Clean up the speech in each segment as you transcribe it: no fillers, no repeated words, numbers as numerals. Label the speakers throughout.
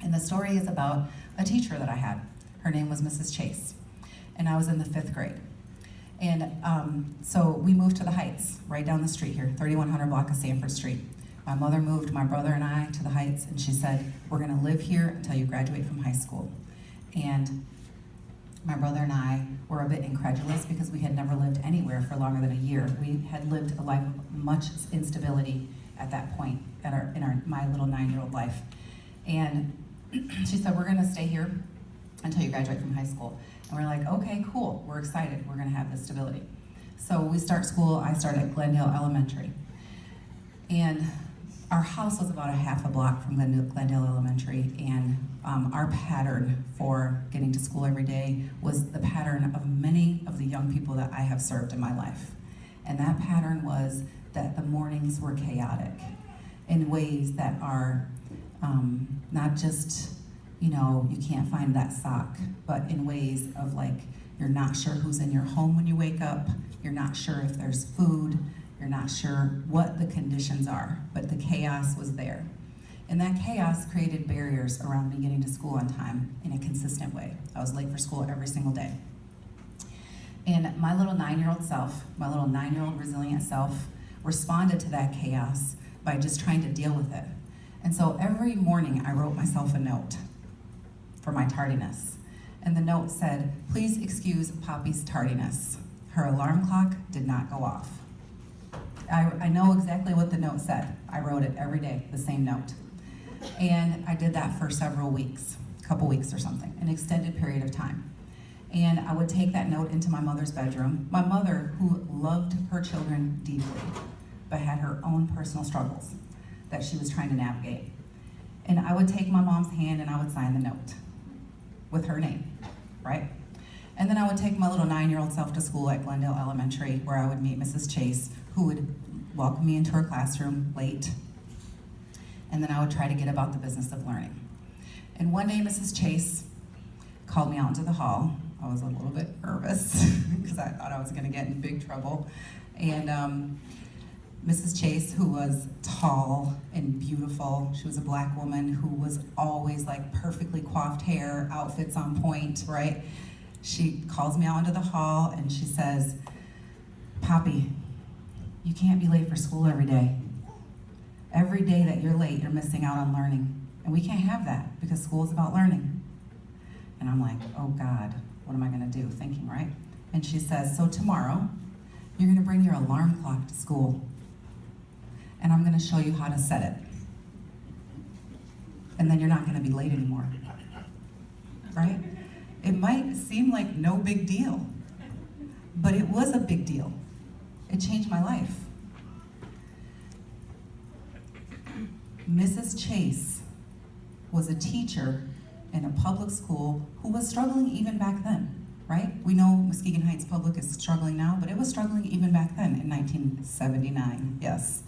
Speaker 1: And the story is about a teacher that I had. Her name was Mrs. Chase, and I was in the 5th grade. And so we moved to the Heights, right down the street here, 3100 block of Sanford Street. My mother moved my brother and I to the Heights, and she said, we're gonna live here until you graduate from high school. And my brother and I were a bit incredulous because we had never lived anywhere for longer than a year. We had lived a life of much instability at that point in my little 9-year-old life. And she said, we're gonna stay here until you graduate from high school. And we're like, okay, cool, we're excited, we're gonna have this stability. So we start school, I start at Glendale Elementary. And our house was about a half a block from Glendale Elementary, and our pattern for getting to school every day was the pattern of many of the young people that I have served in my life. And that pattern was that the mornings were chaotic in ways that are not just, you can't find that sock, but in ways of like, you're not sure who's in your home when you wake up, you're not sure if there's food, you're not sure what the conditions are, but the chaos was there. And that chaos created barriers around me getting to school on time in a consistent way. I was late for school every single day. And my little 9-year-old self, my little 9-year-old resilient self, responded to that chaos by just trying to deal with it. And so every morning I wrote myself a note for my tardiness. And the note said, please excuse Poppy's tardiness. Her alarm clock did not go off. I know exactly what the note said. I wrote it every day, the same note. And I did that for several weeks, a couple weeks or something, an extended period of time. And I would take that note into my mother's bedroom. My mother, who loved her children deeply, but had her own personal struggles that she was trying to navigate. And I would take my mom's hand and I would sign the note with her name, right? And then I would take my little 9-year-old self to school at Glendale Elementary, where I would meet Mrs. Chase, who would welcome me into her classroom late. And then I would try to get about the business of learning. And one day Mrs. Chase called me out into the hall. I was a little bit nervous because I thought I was gonna get in big trouble. And Mrs. Chase, who was tall and beautiful, she was a Black woman who was always like perfectly coiffed hair, outfits on point, right? She calls me out into the hall and she says, Poppy, you can't be late for school every day. Every day that you're late, you're missing out on learning. And we can't have that because school is about learning. And I'm like, oh God, what am I gonna do? Thinking, right? And she says, so tomorrow, you're gonna bring your alarm clock to school and I'm gonna show you how to set it. And then you're not gonna be late anymore, right? It might seem like no big deal, but it was a big deal. It changed my life. Mrs. Chase was a teacher in a public school who was struggling even back then, right? We know Muskegon Heights Public is struggling now, but it was struggling even back then in 1979, yes.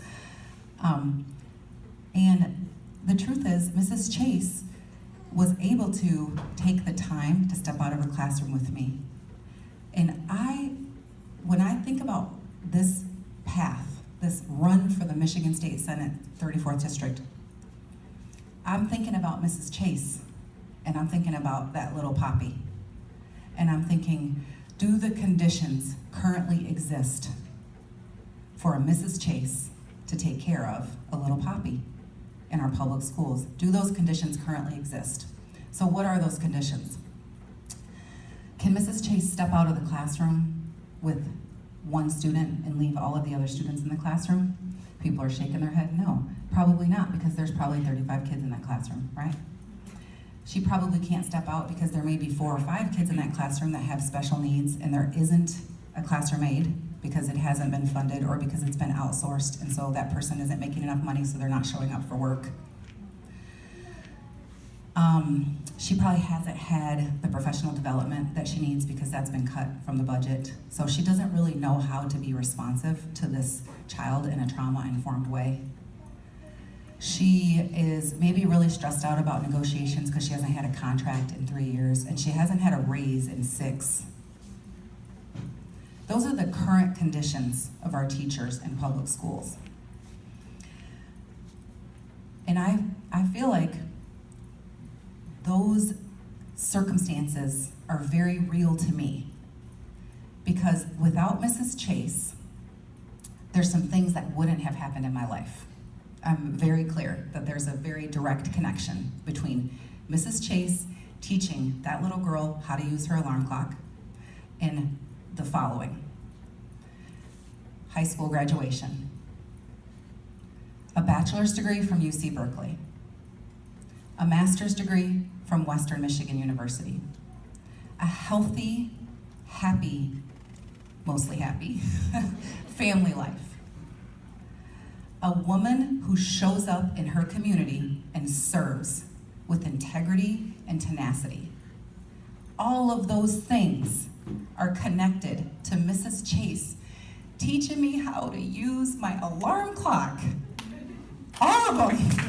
Speaker 1: And the truth is, Mrs. Chase was able to take the time to step out of her classroom with me. And when I think about this path, this run for the Michigan State Senate 34th District, I'm thinking about Mrs. Chase, and I'm thinking about that little Poppy. And I'm thinking, do the conditions currently exist for a Mrs. Chase to take care of a little Poppy in our public schools? Do those conditions currently exist? So what are those conditions? Can Mrs. Chase step out of the classroom with one student and leave all of the other students in the classroom? People are shaking their head, no. Probably not, because there's probably 35 kids in that classroom, right? She probably can't step out because there may be 4 or 5 kids in that classroom that have special needs and there isn't a classroom aide because it hasn't been funded or because it's been outsourced and so that person isn't making enough money so they're not showing up for work. She probably hasn't had the professional development that she needs because that's been cut from the budget. So she doesn't really know how to be responsive to this child in a trauma-informed way. She is maybe really stressed out about negotiations because she hasn't had a contract in 3 years and she hasn't had a raise in 6. Those are the current conditions of our teachers in public schools. And I feel like those circumstances are very real to me. Because without Mrs. Chase, there's some things that wouldn't have happened in my life. I'm very clear that there's a very direct connection between Mrs. Chase teaching that little girl how to use her alarm clock and the following: high school graduation, a bachelor's degree from UC Berkeley, a master's degree from Western Michigan University, a healthy, happy, mostly happy, family life, a woman who shows up in her community and serves with integrity and tenacity. All of those things are connected to Mrs. Chase teaching me how to use my alarm clock. All of them.